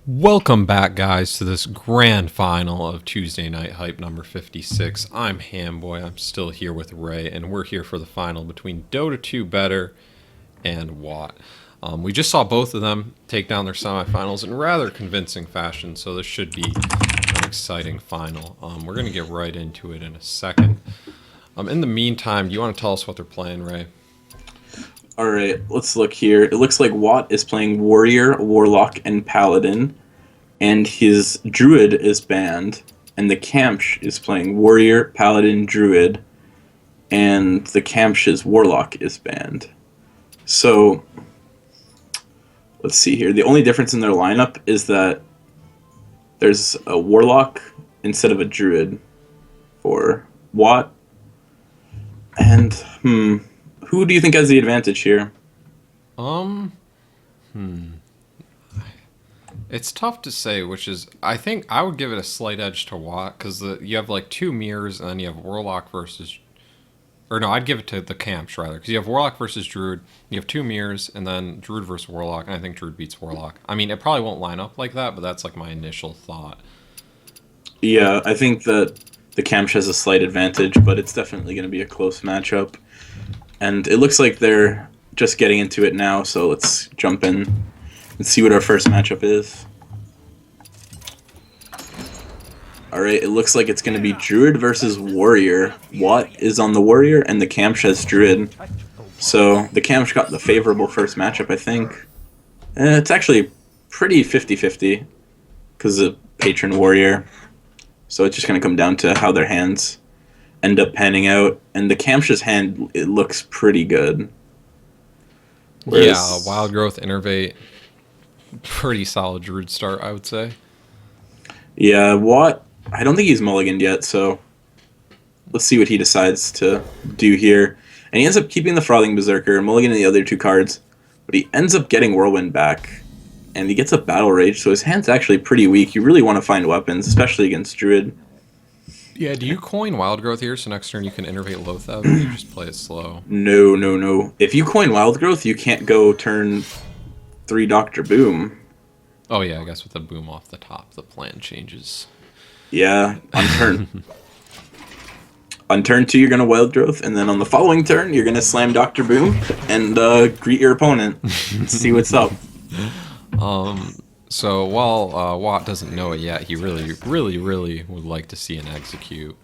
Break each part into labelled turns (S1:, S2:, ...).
S1: Welcome back, guys, to this grand final of Tuesday Night Hype number 56. I'm Hamboy. I'm still here with Ray, and we're here for the final between Dota 2 Better and WOT. We just saw both of them take down their semifinals in rather convincing fashion, so this should be an exciting final. We're going to get right into it in a second. In the meantime, do you want to tell us what they're playing, Ray?
S2: All right, let's look here. It looks like WOT is playing Warrior, Warlock, and Paladin, and his Druid is banned. And TheKamsh is playing Warrior, Paladin, Druid, and TheKamsh's Warlock is banned. So, let's see here. The only difference in their lineup is that there's a Warlock instead of a Druid for WOT. And, who do you think has the advantage here?
S1: It's tough to say, I think I would give it a slight edge to WOT, because you have like two mirrors, and then you have Warlock versus... Or no, I'd give it to TheKamsh, rather, because you have Warlock versus Druid, you have two mirrors, and then Druid versus Warlock, and I think Druid beats Warlock. I mean, it probably won't line up like that, but that's like my initial thought.
S2: Yeah, I think that TheKamsh has a slight advantage, but it's definitely going to be a close matchup. And it looks like they're just getting into it now, so let's jump in and see what our first matchup is. Alright, it looks like it's going to be Druid versus Warrior. WOT is on the Warrior, and TheKamsh has Druid. So, TheKamsh got the favorable first matchup, I think. It's actually pretty 50-50, because of Patron Warrior. So it's just going to come down to how their hands end up panning out, and TheKamsh's hand, it looks pretty good.
S1: Yeah, Wild Growth, Innervate, pretty solid Druid start, I would say.
S2: Yeah, WOT, I don't think he's mulliganed yet, so let's see what he decides to do here. And he ends up keeping the Frothing Berserker, mulliganing the other two cards, but he ends up getting Whirlwind back, and he gets a Battle Rage, so his hand's actually pretty weak. You really want to find weapons, especially against Druid.
S1: Yeah, do you coin Wild Growth here so next turn you can Innervate Loatheb, or you just play it slow?
S2: No. If you coin Wild Growth, you can't go turn 3 Dr. Boom.
S1: Oh yeah, I guess with the boom off the top, the plan changes.
S2: Yeah, on turn 2 you're going to Wild Growth, and then on the following turn you're going to slam Dr. Boom and greet your opponent and see what's up.
S1: So while WOT doesn't know it yet, he really would like to see an execute.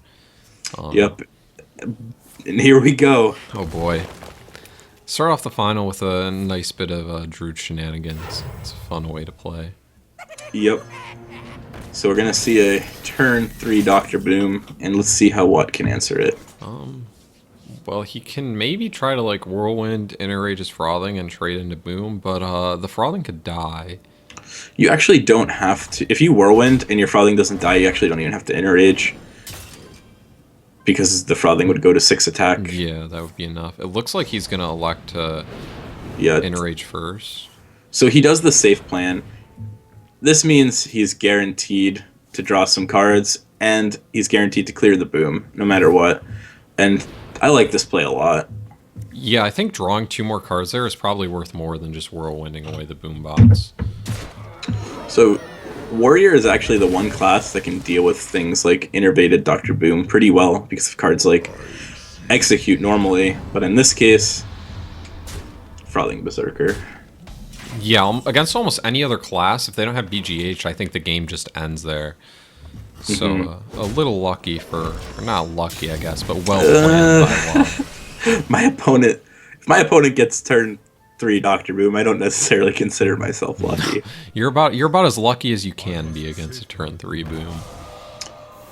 S2: Yep. And here we go.
S1: Oh boy. Start off the final with a nice bit of Druid shenanigans. It's a fun way to play.
S2: Yep. So we're going to see a turn 3 Dr. Boom, and let's see how WOT can answer it.
S1: Well, he can maybe try to like Whirlwind, Innerrage his Frothing, and trade into Boom, but the Frothing could die.
S2: You actually don't have to. If you Whirlwind and your Frothing doesn't die, you actually don't even have to Innerrage, because the Frothing would go to 6 attack.
S1: Yeah, that would be enough. It looks like he's going to elect to Innerrage first.
S2: So he does the safe plan. This means he's guaranteed to draw some cards, and he's guaranteed to clear the Boom, no matter what. And I like this play a lot.
S1: Yeah, I think drawing 2 more cards there is probably worth more than just Whirlwinding away the Boom bots.
S2: So Warrior is actually the one class that can deal with things like Innervated Dr. Boom pretty well, because of cards like Execute normally, but in this case, Frothing Berserker.
S1: Yeah, against almost any other class, if they don't have BGH, I think the game just ends there. So a little lucky or not lucky, I guess, but well planned by WOT.
S2: If my opponent gets turn 3 Dr. Boom, I don't necessarily consider myself lucky.
S1: You're about as lucky as you can be against a turn 3 Boom.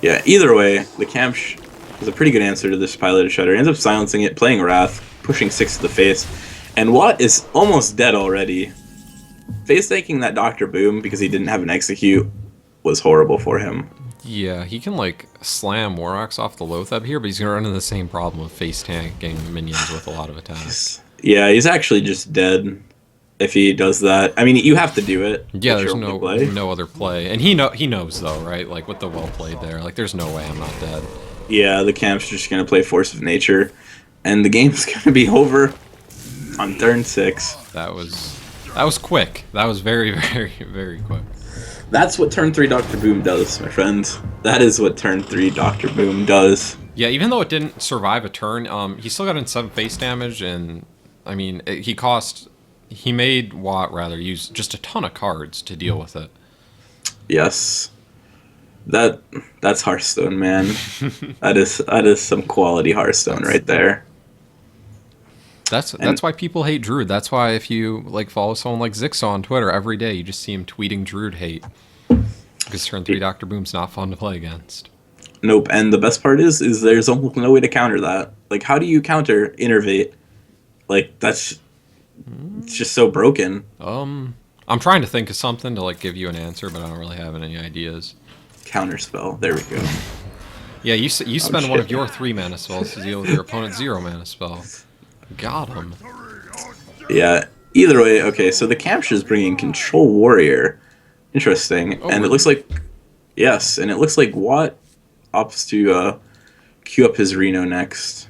S2: Yeah, either way, TheKamsh is a pretty good answer to this Piloted Shutter. He ends up silencing it, playing Wrath, pushing 6 to the face, and WOT is almost dead already. Face tanking that Dr. Boom because he didn't have an Execute was horrible for him.
S1: Yeah, he can like slam Warrocks off the Loatheb here, but he's gonna run into the same problem of face tanking minions with a lot of attacks.
S2: Yeah, he's actually just dead if he does that. I mean, you have to do it.
S1: Yeah, there's no other play, and he knows though, right? Like with the well played there, like there's no way I'm not dead.
S2: Yeah, TheKamsh just gonna play Force of Nature, and the game's gonna be over on turn 6.
S1: That was quick. That was very, very, very quick.
S2: That's what turn 3 Dr. Boom does, my friend. That is what turn 3 Dr. Boom does.
S1: Yeah, even though it didn't survive a turn, he still got in 7 face damage, and I mean, he made WOT rather use just a ton of cards to deal with it.
S2: Yes. That's Hearthstone, man. that is some quality Hearthstone right there.
S1: That's why people hate Druid. That's why if you like follow someone like Zixo on Twitter every day, you just see him tweeting Druid hate. Because turn 3 Dr. Boom's not fun to play against.
S2: Nope, and the best part is there's almost no way to counter that. Like, how do you counter Innervate? Like, it's just so broken.
S1: I'm trying to think of something to like give you an answer, but I don't really have any ideas.
S2: Counterspell. There we go.
S1: Yeah, you spend one of your 3 mana spells to deal with your opponent's 0 mana spell. Got him.
S2: Yeah. Either way, okay. So the TheKamsh is bringing Control Warrior. Interesting, and it looks like and it looks like WOT opts to queue up his Reno next.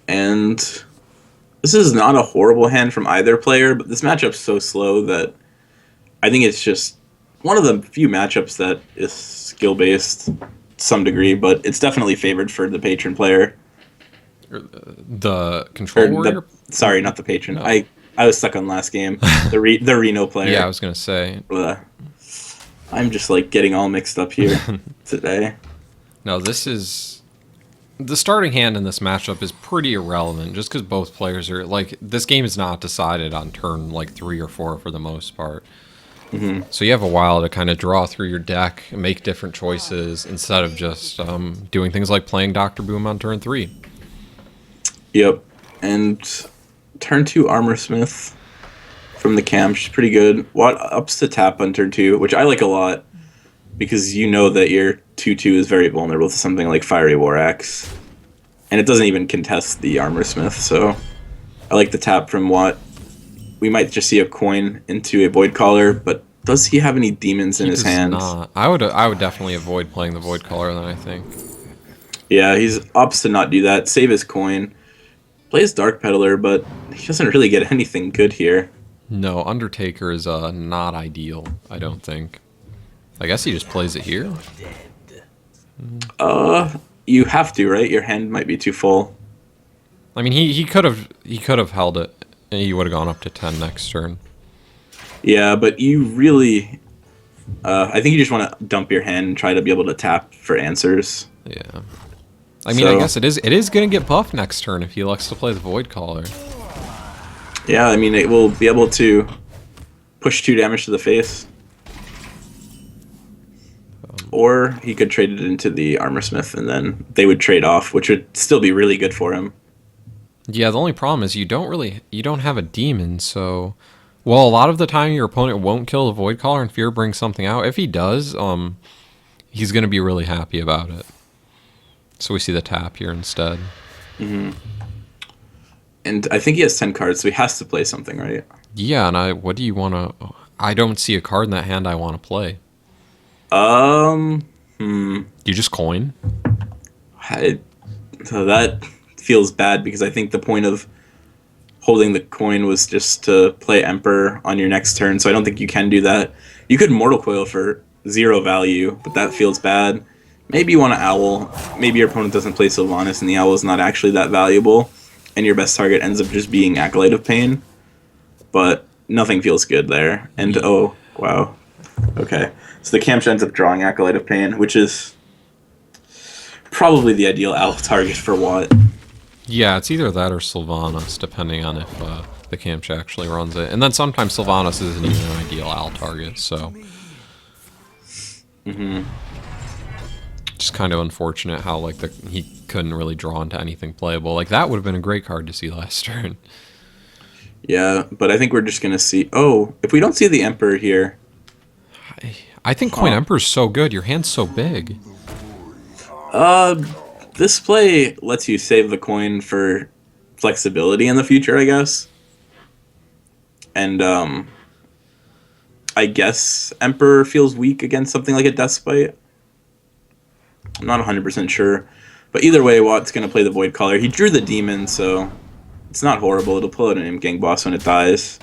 S2: And this is not a horrible hand from either player, but this matchup's so slow that I think it's just one of the few matchups that is skill-based to some degree, but it's definitely favored for the patron player.
S1: The Control Warrior?
S2: Sorry, not the patron.
S1: No.
S2: I was stuck on last game. The Reno player.
S1: Yeah, I was going to say.
S2: I'm just like getting all mixed up here today.
S1: No, this is... The starting hand in this matchup is pretty irrelevant, just because both players are... Like, this game is not decided on turn, like, 3 or 4 for the most part. Mm-hmm. So you have a while to kind of draw through your deck and make different choices instead of just doing things like playing Dr. Boom on turn 3.
S2: Yep. And turn 2 Armorsmith from the TheKamsh is pretty good. WOT ups to tap on turn 2, which I like a lot because you know that your 2/2 is very vulnerable to something like Fiery War Axe. And it doesn't even contest the Armorsmith, so I like the tap from WOT. We might just see a coin into a Void Caller, but does he have any demons in his hands?
S1: Not. I would definitely avoid playing the Void Caller then, I think.
S2: Yeah, he's opts to not do that. Save his coin. Plays Dark Peddler, but he doesn't really get anything good here.
S1: No, Undertaker is not ideal, I don't think. I guess he just plays it here.
S2: You have to, right? Your hand might be too full.
S1: I mean, he could have held it, and he would have gone up to 10 next turn.
S2: Yeah, but you really, I think you just want to dump your hand and try to be able to tap for answers.
S1: Yeah. I mean, I guess it is going to get buffed next turn if he elects to play the Void Caller.
S2: Yeah, I mean, it will be able to push 2 damage to the face. Or he could trade it into the Armorsmith, and then they would trade off, which would still be really good for him.
S1: Yeah, the only problem is you don't have a demon, so... Well, a lot of the time your opponent won't kill the Void Caller and Fear brings something out. If he does, he's going to be really happy about it. So we see the tap here instead.
S2: Mm-hmm. And I think he has 10 cards, so he has to play something, right?
S1: Yeah, and what do you want to... I don't see a card in that hand I want to play.
S2: Do
S1: you just coin?
S2: So that feels bad because I think the point of holding the coin was just to play Emperor on your next turn, so I don't think you can do that. You could Mortal Coil for 0 value, but that feels bad. Maybe you want to Owl. Maybe your opponent doesn't play Sylvanas and the Owl is not actually that valuable, and your best target ends up just being Acolyte of Pain. But nothing feels good there. And oh, wow. Okay. So the TheKamsh ends up drawing Acolyte of Pain, which is probably the ideal Owl target for WOT.
S1: Yeah, it's either that or Sylvanas, depending on if the TheKamsh actually runs it. And then sometimes Sylvanas isn't even an ideal Owl target, so...
S2: Mm-hmm.
S1: Just kind of unfortunate how he couldn't really draw into anything playable. Like, that would have been a great card to see last turn.
S2: Yeah, but I think we're just going to see... Oh, if we don't see the Emperor here...
S1: I think Coin Emperor's so good. Your hand's so big.
S2: This play lets you save the coin for flexibility in the future, I guess. And, I guess Emperor feels weak against something like a Deathspite. I'm not 100% sure. But either way, WOT's going to play the Void Caller. He drew the Demon, so it's not horrible. It'll pull out an Imp Gang boss when it dies.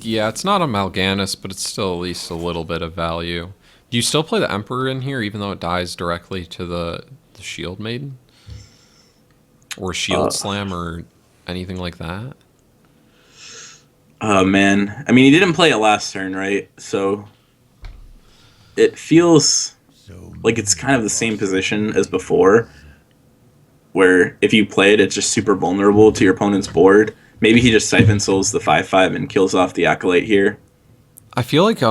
S1: Yeah, it's not a Mal'Ganis, but it's still at least a little bit of value. Do you still play the Emperor in here, even though it dies directly to the Shield Maiden? Or Shield
S2: Uh,
S1: Slam or anything like that?
S2: oh man, I mean he didn't play it last turn, right? So it feels like it's kind of the same position as before, where if you play it, it's just super vulnerable to your opponent's board. Maybe he just Siphon Souls the 5/5 and kills off the Acolyte here.
S1: I feel like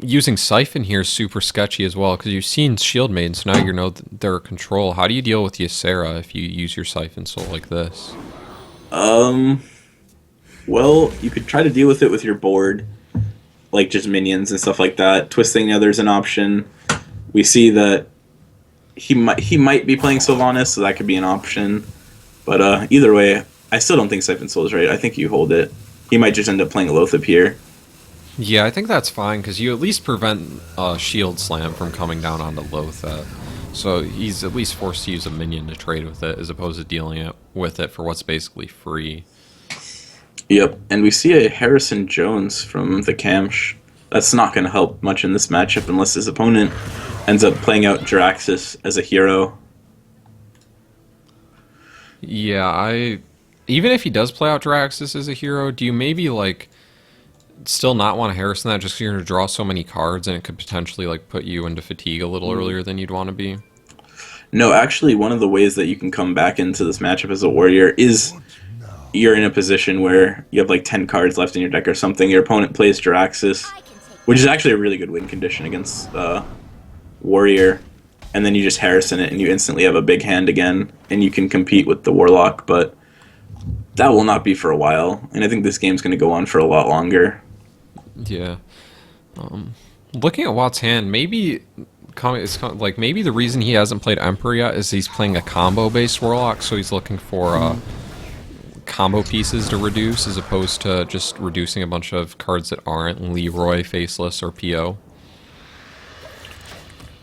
S1: using Siphon here is super sketchy as well, because you've seen Shield Maiden, so now you know their control. How do you deal with Ysera if you use your Siphon Soul like this?
S2: Um, well, you could try to deal with it with your board, like just minions and stuff like that. Twisting the other's an option. We see that he might be playing Sylvanas, so that could be an option. But either way, I still don't think Siphon Soul is right. I think you hold it. He might just end up playing Lothip here.
S1: Yeah, I think that's fine, because you at least prevent Shield Slam from coming down onto Lothep. So he's at least forced to use a minion to trade with it, as opposed to dealing with it for what's basically free.
S2: Yep, and we see a Harrison Jones from TheKamsh. That's not going to help much in this matchup unless his opponent ends up playing out Jiraxis as a hero.
S1: Yeah, even if he does play out Draxus as a hero, do you maybe like still not want to Harrison that just because you're going to draw so many cards and it could potentially like put you into fatigue a little earlier than you'd want to be?
S2: No, actually, one of the ways that you can come back into this matchup as a warrior is you're in a position where you have like 10 cards left in your deck or something. Your opponent plays Jiraxis, which is actually a really good win condition against warrior, and then you just Harrison it and you instantly have a big hand again, and you can compete with the Warlock, but that will not be for a while, and I think this game's going to go on for a lot longer.
S1: Yeah. Looking at Watt's hand, maybe like maybe the reason he hasn't played Emperor yet is he's playing a combo-based Warlock, so he's looking for combo pieces to reduce as opposed to just reducing a bunch of cards that aren't Leroy, Faceless, or PO.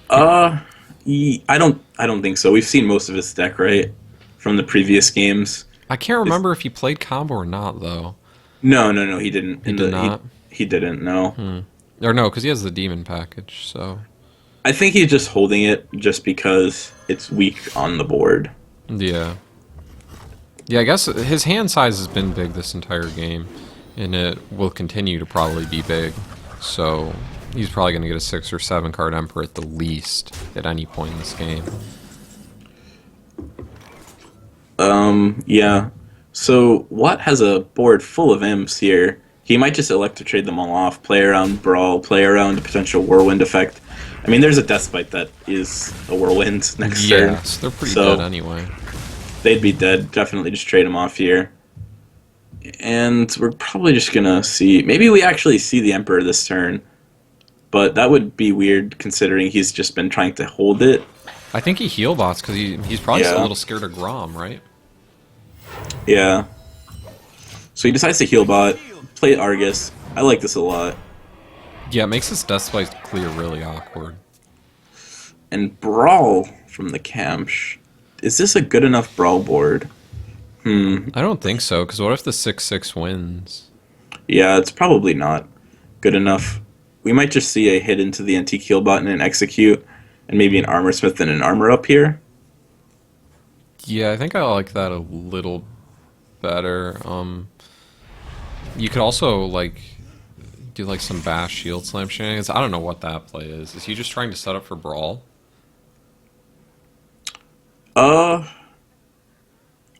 S2: I don't think so. We've seen most of his deck, right, from the previous games.
S1: I can't remember if he played combo or not, though.
S2: No, he didn't.
S1: He did not?
S2: He didn't, no.
S1: Or no, because he has the demon package, so...
S2: I think he's just holding it just because it's weak on the board.
S1: Yeah. Yeah, I guess his hand size has been big this entire game, and it will continue to probably be big. So he's probably going to get a 6 or 7 card Emperor at the least at any point in this game.
S2: Yeah. So Watt has a board full of imps here. He might just elect to trade them all off, play around Brawl, play around a potential Whirlwind effect. I mean, there's a Deathbite that is a Whirlwind next turn.
S1: Yeah, so they're pretty dead anyway.
S2: They'd be dead. Definitely just trade them off here. And we're probably just going to see... Maybe we actually see the Emperor this turn. But that would be weird considering he's just been trying to hold it.
S1: I think he heal bots because he's probably still a little scared of Grom, right?
S2: Yeah. So he decides to heal bot, play Argus. I like this a lot.
S1: Yeah, it makes this Deathbite clear really awkward.
S2: And Brawl from TheKamsh. Is this a good enough Brawl board?
S1: I don't think so, because what if the 6/6 wins?
S2: Yeah, it's probably not good enough. We might just see a hit into the Antique Heal bot and an Execute, and maybe an Armor Smith and an Armor up here.
S1: Yeah, I think I like that a little better. You could also, like, do, like, some Bash Shield Slam shenanigans. I don't know what that play is. Is he just trying to set up for Brawl?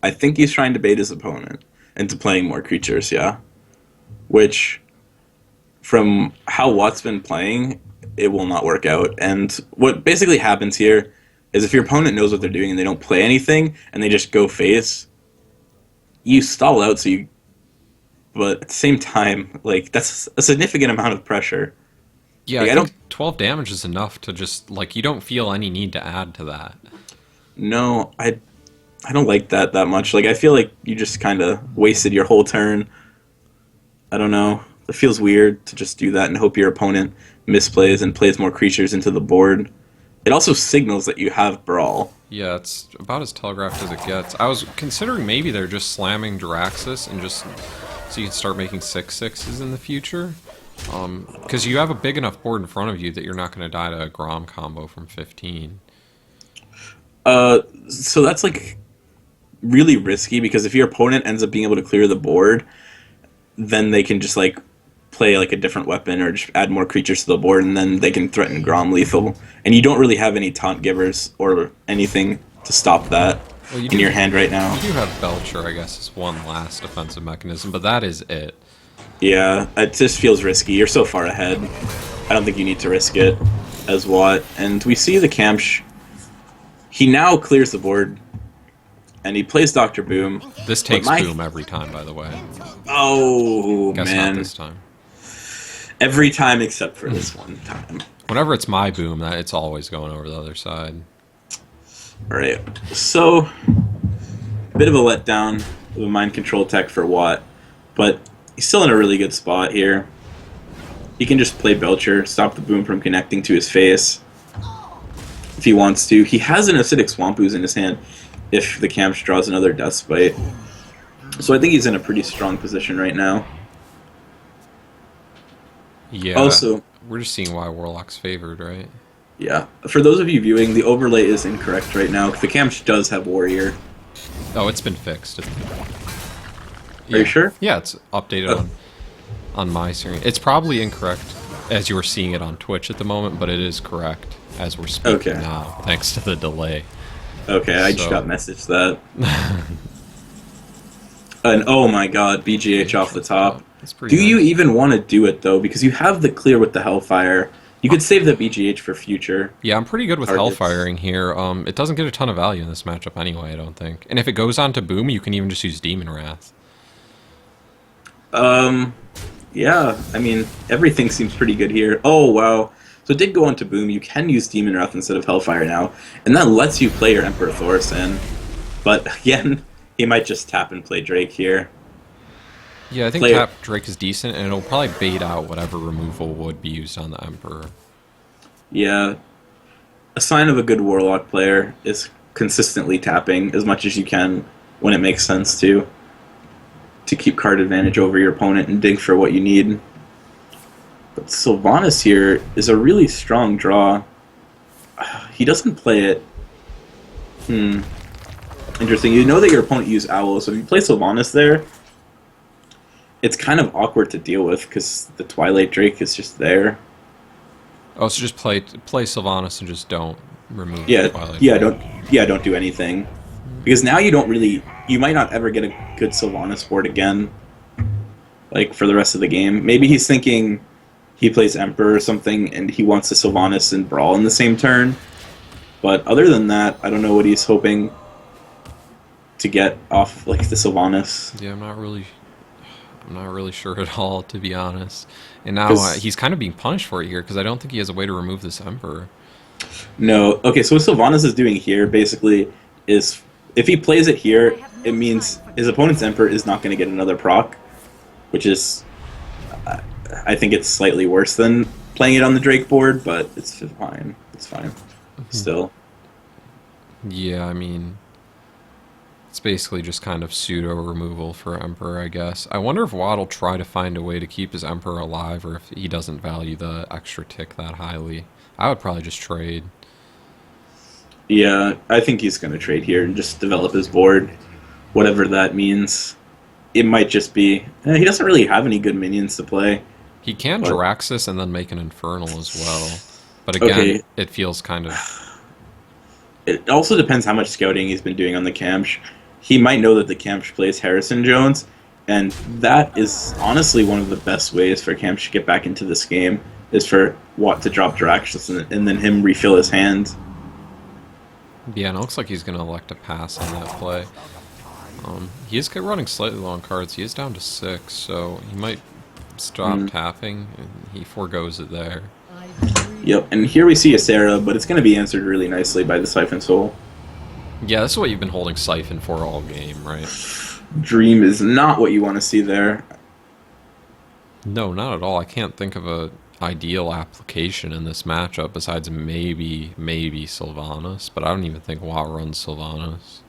S2: I think he's trying to bait his opponent into playing more creatures, yeah. Which, from how Watt's been playing, it will not work out. And what basically happens here is if your opponent knows what they're doing and they don't play anything, and they just go face, you stall out, so you... But at the same time, like, that's a significant amount of pressure.
S1: Yeah,
S2: like,
S1: I think 12 damage is enough to just, like, you don't feel any need to add to that.
S2: No, I don't like that much. Like, I feel like you just kind of wasted your whole turn. I don't know. It feels weird to just do that and hope your opponent misplays and plays more creatures into the board. It also signals that you have Brawl.
S1: Yeah, it's about as telegraphed as it gets. I was considering maybe they're just slamming Jiraxis and just so you can start making 6/6s in the future. Because you have a big enough board in front of you that you're not going to die to a Grom combo from 15.
S2: So that's like really risky because if your opponent ends up being able to clear the board, then they can just like play like a different weapon or just add more creatures to the board, and then they can threaten Grom lethal. And you don't really have any taunt givers or anything to stop that
S1: Well, you
S2: in your hand right now.
S1: You do have Belcher, I guess, as one last defensive mechanism, but that is it.
S2: Yeah, it just feels risky. You're so far ahead. I don't think you need to risk it as WOT. And we see the Kamsh. He now clears the board, and he plays Dr. Boom.
S1: This takes Boom every time, by the way.
S2: Oh,
S1: Guess
S2: man.
S1: not this time.
S2: Every time except for this one time.
S1: Whenever it's my Boom, it's always going over the other side.
S2: Alright, so bit of a letdown of a mind control tech for WOT, but he's still in a really good spot here. He can just play Belcher, stop the Boom from connecting to his face if he wants to. He has an Acidic Swamp Ooze in his hand if the Kamsh draws another Death Spite. So I think he's in a pretty strong position right now.
S1: Yeah,
S2: also,
S1: we're just seeing why Warlock's favored, right?
S2: Yeah, for those of you viewing, the overlay is incorrect right now. The Kamsh does have Warrior.
S1: Oh, it's been fixed.
S2: Are you sure?
S1: Yeah, it's updated on my screen. It's probably incorrect as you were seeing it on Twitch at the moment, but it is correct as we're speaking now, thanks to the delay.
S2: Okay, I just got messaged that. And oh my god, BGH off the top. Do you even want to do it though? Because you have the clear with the Hellfire. You could save the BGH for future.
S1: Yeah, I'm pretty good with Hellfiring here. It doesn't get a ton of value in this matchup anyway, I don't think. And if it goes on to Boom, you can even just use Demon Wrath.
S2: Yeah, I mean, everything seems pretty good here. Oh, wow. So it did go on to Boom. You can use Demon Wrath instead of Hellfire now. And that lets you play your Emperor Thorson. But again, he might just tap and play Drake here.
S1: Yeah, I think tap Drake is decent, and it'll probably bait out whatever removal would be used on the Emperor.
S2: Yeah. A sign of a good Warlock player is consistently tapping as much as you can when it makes sense to keep card advantage over your opponent and dig for what you need. But Sylvanas here is a really strong draw. He doesn't play it. Interesting. You know that your opponent used Owl, so if you play Sylvanas there, it's kind of awkward to deal with because the Twilight Drake is just there.
S1: Oh, so just play Sylvanas and just don't remove
S2: the
S1: Twilight
S2: Drake. Don't do anything. Because now you might not ever get a good Sylvanas board again, like, for the rest of the game. Maybe he's thinking he plays Emperor or something, and he wants the Sylvanas and Brawl in the same turn. But other than that, I don't know what he's hoping to get off, like, the Sylvanas.
S1: Yeah, I'm not really sure at all, to be honest. And now he's kind of being punished for it here, because I don't think he has a way to remove this Emperor.
S2: No. Okay, so what Sylvanas is doing here, basically, is if he plays it here, it means his opponent's Emperor is not going to get another proc, which is, I think it's slightly worse than playing it on the Drake board, but it's fine. It's fine. Still.
S1: Yeah, I mean, it's basically just kind of pseudo removal for Emperor, I guess. I wonder if WOT will try to find a way to keep his Emperor alive, or if he doesn't value the extra tick that highly. I would probably just trade.
S2: Yeah, I think he's going to trade here and just develop his board, whatever that means. It might just be... he doesn't really have any good minions to play.
S1: He can Jaraxxus and then make an Infernal as well. But again, it feels kind of...
S2: It also depends how much scouting he's been doing on the Kamsh. He might know that the Kamsh plays Harrison Jones, and that is honestly one of the best ways for Kamsh to get back into this game, is for WOT to drop Jaraxxus and then him refill his hand.
S1: Yeah, and it looks like he's going to elect to pass on that play. He is running slightly low on cards. He is down to 6, so he might stop tapping, and he forgoes it there.
S2: Yep, and here we see a Sarah, but it's going to be answered really nicely by the Siphon Soul.
S1: Yeah, this is what you've been holding Siphon for all game, right?
S2: Dream is not what you want to see there.
S1: No, not at all. I can't think of a ideal application in this matchup besides maybe Sylvanas, but I don't even think WOT runs Sylvanas.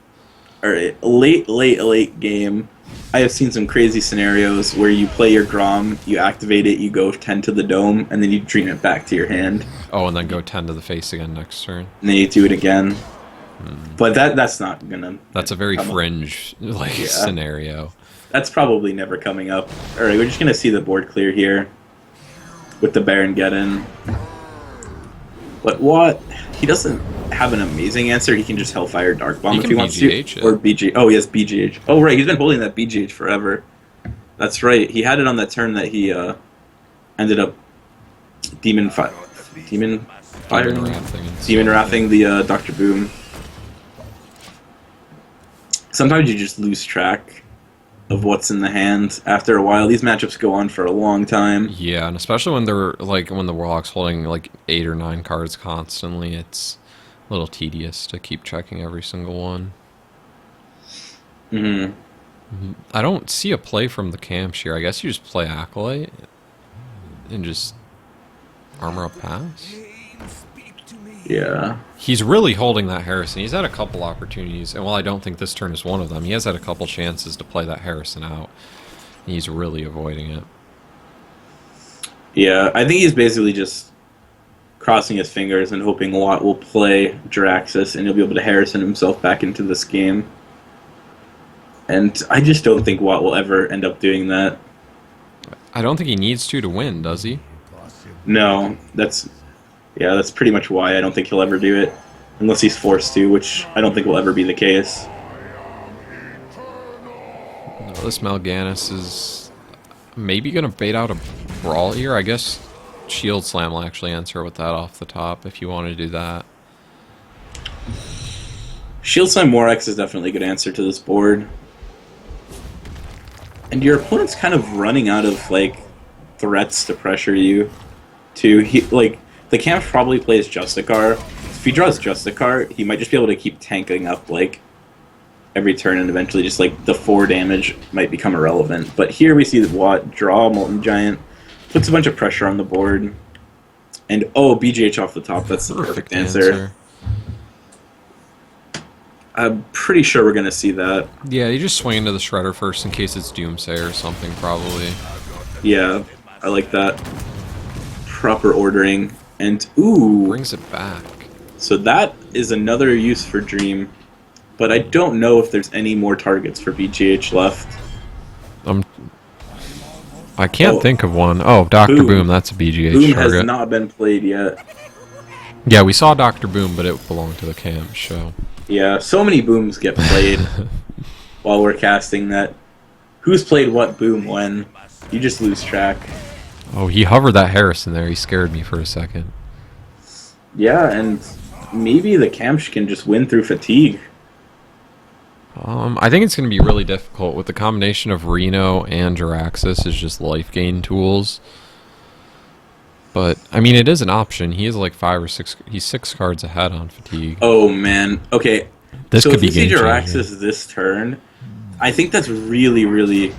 S2: All right, late game. I have seen some crazy scenarios where you play your Grom, you activate it, you go 10 to the dome, and then you dream it back to your hand.
S1: Oh, and then go 10 to the face again next turn.
S2: And then you do it again. But that's not gonna.
S1: That's a very
S2: come up.
S1: fringe
S2: Yeah.
S1: scenario.
S2: That's probably never coming up. All right, we're just gonna see the board clear here with the Baron Geddon. But what? He doesn't have an amazing answer. He can just Hellfire Dark Bomb
S1: He
S2: if
S1: can
S2: he wants
S1: BGH
S2: to,
S1: it.
S2: or BG. Oh, yes, BGH. Oh, right, he's been holding that BGH forever. That's right. He had it on that turn that he ended up Demon Fire,
S1: Demon
S2: Wrathing the Dr. Boom. Sometimes you just lose track of what's in the hand after a while. These matchups go on for a long time.
S1: Yeah, and especially when they're like when the Warlock's holding like 8 or 9 cards constantly, it's a little tedious to keep checking every single one.
S2: Hmm.
S1: I don't see a play from the Kamsh here. I guess you just play Acolyte and just armor up pass.
S2: Yeah.
S1: He's really holding that Harrison. He's had a couple opportunities, and while I don't think this turn is one of them, he has had a couple chances to play that Harrison out. And he's really avoiding it.
S2: Yeah, I think he's basically just crossing his fingers and hoping WOT will play Jiraxis and he'll be able to Harrison himself back into this game. And I just don't think WOT will ever end up doing that.
S1: I don't think he needs to win, does he?
S2: No, that's pretty much why I don't think he'll ever do it. Unless he's forced to, which I don't think will ever be the case.
S1: No, this Mal'Ganis is maybe going to bait out a Brawl here. I guess Shield Slam will actually answer with that off the top if you want to do that.
S2: Shield Slam Morax is definitely a good answer to this board. And your opponent's kind of running out of, like, threats to pressure you. TheKamsh probably plays Justicar. If he draws Justicar, he might just be able to keep tanking up, like, every turn, and eventually just, like, the 4 damage might become irrelevant. But here we see that WOT draw Molten Giant, puts a bunch of pressure on the board, and, oh, BGH off the top, that's the perfect answer. I'm pretty sure we're going to see that.
S1: Yeah, you just swing into the Shredder first in case it's Doomsayer or something, probably.
S2: Yeah, I like that. Proper ordering. And, ooh.
S1: Brings it back.
S2: So that is another use for Dream. But I don't know if there's any more targets for BGH left.
S1: I can't think of one. Oh, Dr. Boom, that's a BGH
S2: Boom
S1: target.
S2: has not been played yet.
S1: Yeah, we saw Dr. Boom, but it belonged to the TheKamsh, so...
S2: Yeah, so many booms get played while we're casting that who's played what boom when. You just lose track.
S1: Oh, he hovered that Harrison there. He scared me for a second.
S2: Yeah, and maybe the TheKamsh can just win through fatigue.
S1: I think it's going to be really difficult with the combination of Reno and Jiraxis is just life gain tools. But, I mean, it is an option. He is like 5 or 6... He's 6 cards ahead on fatigue.
S2: Oh, man. Okay.
S1: This
S2: so
S1: could be
S2: if we see
S1: game
S2: Jiraxis this turn, I think that's really, really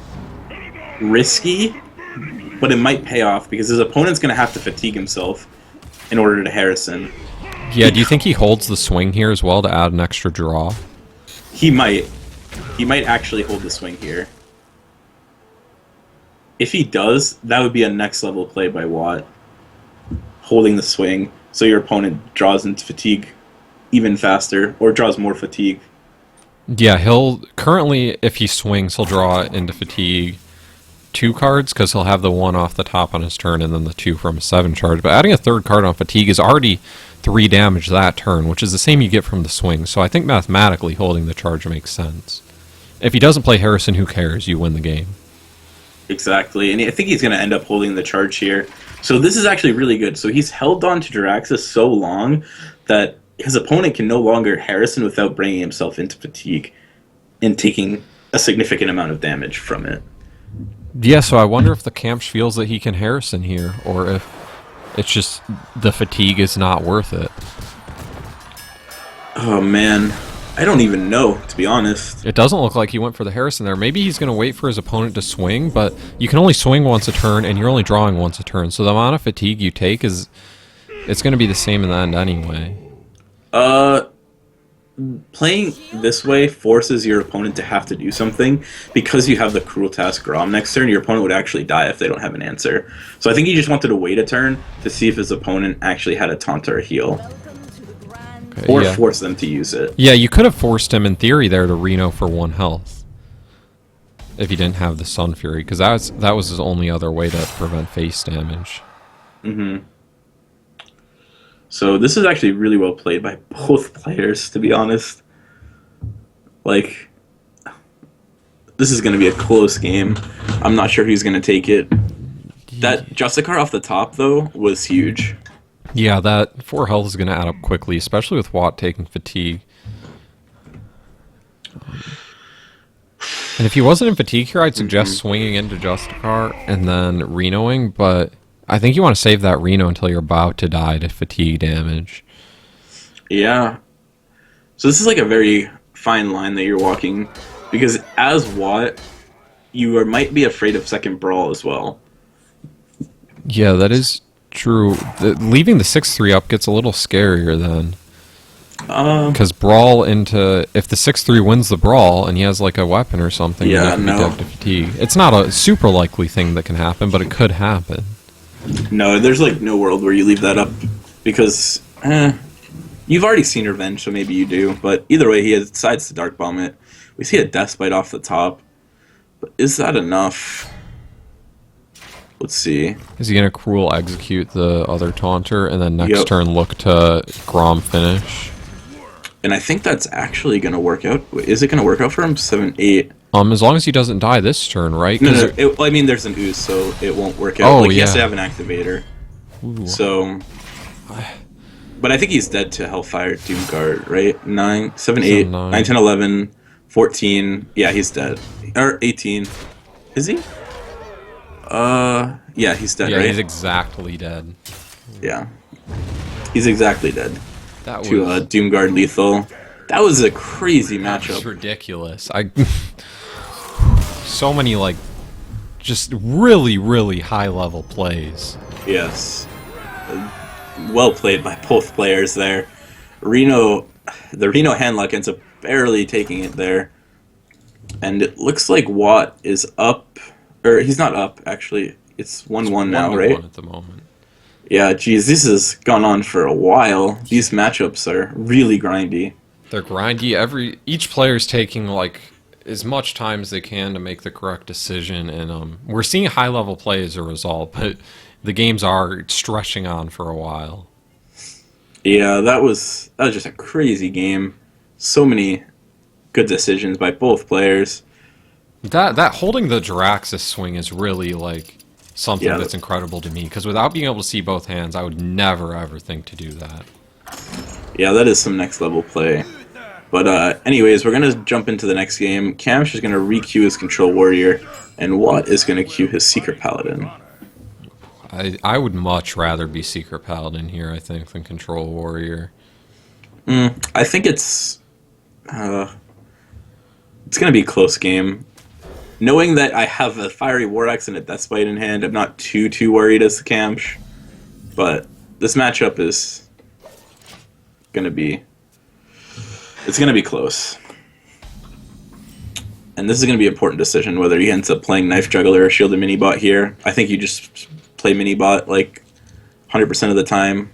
S2: risky, but it might pay off because his opponent's going to have to fatigue himself in order to Harrison.
S1: Yeah, do you think he holds the swing here as well to add an extra draw?
S2: He might. He might actually hold the swing here. If he does, that would be a next level play by WOT. Holding the swing, so your opponent draws into fatigue even faster, or draws more fatigue.
S1: Yeah, he'll... Currently, if he swings, he'll draw into fatigue 2 cards, because he'll have the 1 off the top on his turn, and then the 2 from a 7 charge. But adding a 3rd card on fatigue is already 3 damage that turn, which is the same you get from the swing. So I think mathematically holding the charge makes sense. If he doesn't play Harrison, who cares? You win the game.
S2: Exactly, and I think he's going to end up holding the charge here. So this is actually really good. So he's held on to Jiraxis so long that his opponent can no longer Harrison without bringing himself into fatigue and taking a significant amount of damage from it.
S1: Yeah, so I wonder if the TheKamsh feels that he can Harrison here, or if it's just the fatigue is not worth it.
S2: Oh, man. I don't even know, to be honest.
S1: It doesn't look like he went for the Harrison there. Maybe he's going to wait for his opponent to swing, but you can only swing once a turn, and you're only drawing once a turn. So the amount of fatigue you take is... It's going to be the same in the end anyway.
S2: The playing this way forces your opponent to have to do something because you have the Cruel Task Grom next turn. Your opponent would actually die if they don't have an answer. So I think he just wanted to wait a turn to see if his opponent actually had a taunt or a heal,
S1: Okay,
S2: or
S1: yeah.
S2: force them to use it.
S1: Yeah, you could have forced him in theory there to Reno for 1 health. If he didn't have the Sun Fury, because that was his only other way to prevent face damage.
S2: Mm-hmm. So this is actually really well played by both players, to be honest. Like, this is going to be a close game. I'm not sure who's going to take it. That Justicar off the top, though, was huge.
S1: Yeah, that 4 health is going to add up quickly, especially with WOT taking fatigue. And if he wasn't in fatigue here, I'd suggest swinging into Justicar and then Renoing, but I think you want to save that Reno until you're about to die to fatigue damage.
S2: Yeah. So this is like a very fine line that you're walking, because as WOT, might be afraid of second Brawl as well.
S1: Yeah, that is true. Leaving the 6-3 up gets a little scarier then. Because Brawl into... If the 6-3 wins the Brawl and he has like a weapon or something,
S2: yeah,
S1: then he can be dead to fatigue. It's not a super likely thing that can happen, but it could happen.
S2: No, there's like no world where you leave that up, because you've already seen Revenge, so maybe you do. But either way, he decides to Dark Bomb it. We see a Death Bite off the top, but is that enough? Let's see.
S1: Is he going to Cruel Execute the other Taunter and then next turn look to Grom finish?
S2: And I think that's actually going to work out. Is it going to work out for him? 7-8.
S1: As long as he doesn't die this turn, right?
S2: No. I mean, there's an ooze, so it won't work out.
S1: Oh,
S2: like, he
S1: yeah.
S2: has to have an activator. Ooh. So, but I think he's dead to Hellfire Doomguard, right? 7, 8, 9, 10, 11, 14. Yeah, he's dead. Or 18. Is he? Yeah, he's dead, right?
S1: Yeah, he's exactly dead.
S2: Yeah. He's exactly dead.
S1: That
S2: to
S1: was...
S2: Doomguard lethal. That was a crazy matchup.
S1: That was ridiculous. So many, like, just really, really high-level plays.
S2: Yes. Well played by both players there. The Reno handlock ends up barely taking it there. And it looks like WOT is up. Or, he's not up, actually. It's 1-1 now, right?
S1: 1-1 at the moment.
S2: Yeah, geez, this has gone on for a while. These matchups are really grindy.
S1: They're grindy. Each player's taking, like, as much time as they can to make the correct decision, and we're seeing high-level play as a result, but the games are stretching on for a while.
S2: Yeah, that was just a crazy game. So many good decisions by both players.
S1: That holding the Jiraxis swing is really, like, something that's incredible to me, because without being able to see both hands, I would never, ever think to do that.
S2: Yeah, that is some next-level play. But anyways, we're going to jump into the next game. Kamsh is going to re-queue his Control Warrior, and WOT is going to queue his Secret Paladin.
S1: I would much rather be Secret Paladin here, I think, than Control Warrior.
S2: I think it's going to be a close game. Knowing that I have a Fiery War Axe and a Deathbite in hand, I'm not too worried as the TheKamsh. But this matchup is going to be... It's going to be close. And this is going to be an important decision, whether he ends up playing Knife Juggler or Shielded Minibot here. I think you just play Minibot, like, 100% of the time.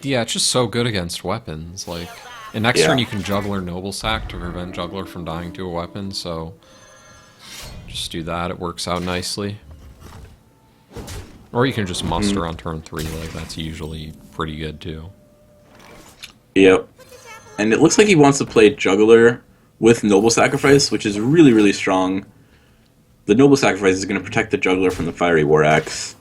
S1: Yeah, it's just so good against weapons. Like, and next turn you can Juggler Noble Sack to prevent Juggler from dying to a weapon, so... Just do that, it works out nicely. Or you can just muster on turn 3, like, that's usually pretty good, too.
S2: Yep. And it looks like he wants to play Juggler with Noble Sacrifice, which is really, really strong. The Noble Sacrifice is going to protect the Juggler from the Fiery War Axe.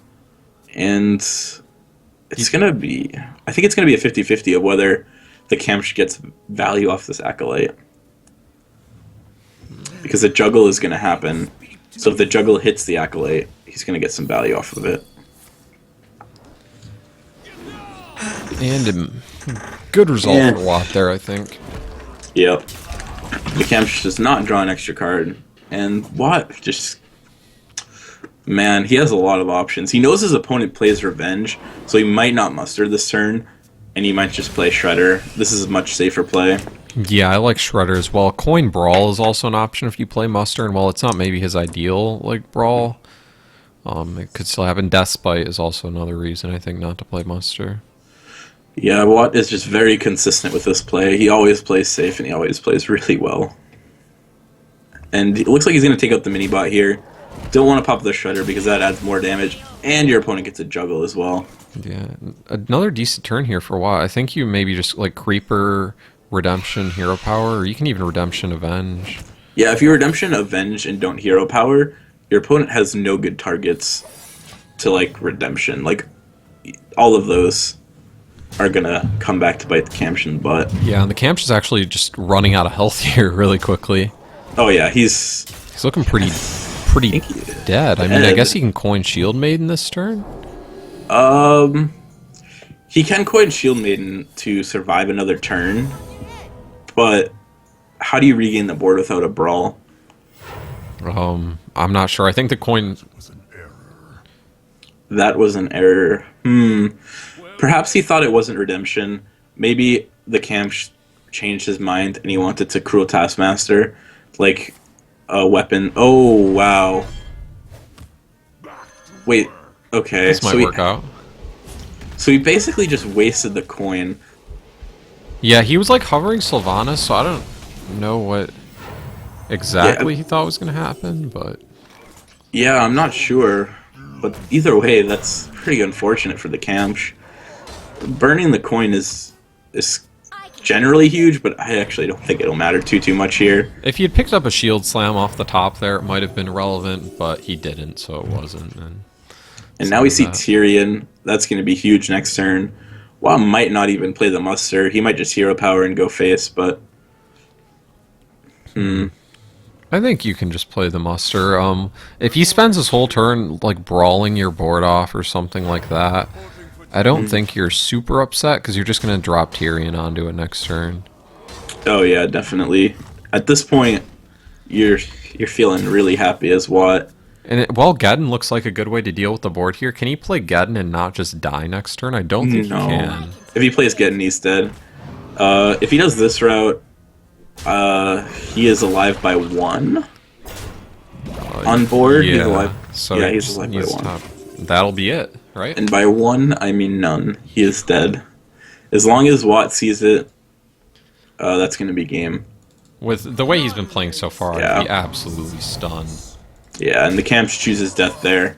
S2: And it's going to be... I think it's going to be a 50-50 of whether the TheKamsh gets value off this Acolyte. Because the Juggle is going to happen. So if the Juggle hits the Acolyte, he's going to get some value off of it.
S1: And good result for WOT there, I think.
S2: Yep. The TheKamsh does not draw an extra card. And WOT just... Man, he has a lot of options. He knows his opponent plays Revenge, so he might not muster this turn, and he might just play Shredder. This is a much safer play.
S1: Yeah, I like Shredder as well. Coin Brawl is also an option if you play Muster, and while it's not maybe his ideal like Brawl, it could still happen. Death Spite is also another reason I think not to play Muster.
S2: Yeah, Watt is just very consistent with this play. He always plays safe and he always plays really well. And it looks like he's going to take out the mini bot here. Don't want to pop the Shredder because that adds more damage, and your opponent gets a juggle as well.
S1: Yeah, another decent turn here for Watt. I think you maybe just like Creeper, Redemption, Hero Power, or you can even Redemption, Avenge.
S2: Yeah, if you Redemption, Avenge, and don't Hero Power, your opponent has no good targets to like Redemption. Like, all of those are gonna come back to bite the Kamsh in the butt.
S1: Yeah, and the Kamsh is actually just running out of health here really quickly.
S2: Oh yeah, he's
S1: looking pretty dead. I mean, I guess he can coin Shield Maiden this turn.
S2: He can coin Shield Maiden to survive another turn, but how do you regain the board without a brawl?
S1: I'm not sure. I think the coin...
S2: That was an error. Perhaps he thought it wasn't Redemption. Maybe the Kamsh changed his mind and he wanted to Cruel Taskmaster, like a weapon. Oh, wow. Wait, okay.
S1: This might work out.
S2: So he basically just wasted the coin.
S1: Yeah, he was like hovering Sylvanas, so I don't know what exactly he thought was going to happen, but...
S2: Yeah, I'm not sure. But either way, that's pretty unfortunate for the Kamsh. Burning the coin is generally huge, but I actually don't think it'll matter too much here.
S1: If he had picked up a Shield Slam off the top there, it might have been relevant, but he didn't, so it wasn't.
S2: And now we see Tyrion. That's going to be huge next turn. Wow, might not even play the Muster. He might just Hero Power and go face, but...
S1: I think you can just play the Muster. If he spends his whole turn like brawling your board off or something like that, I don't think you're super upset because you're just going to drop Tyrion onto it next turn.
S2: Oh yeah, definitely. At this point, you're feeling really happy as Watt.
S1: And while Geddon looks like a good way to deal with the board here, can he play Geddon and not just die next turn? I don't think he can.
S2: If he plays Geddon, he's dead. If he does this route, he is alive by 1 on board.
S1: Yeah,
S2: he's alive.
S1: So
S2: yeah, he's alive by 1.
S1: That'll be it, right?
S2: And by 1, I mean none. He is dead. As long as Watt sees it, that's going to be game.
S1: With the way he's been playing so far, I'd be absolutely stunned.
S2: Yeah, and the Kamsh chooses death there.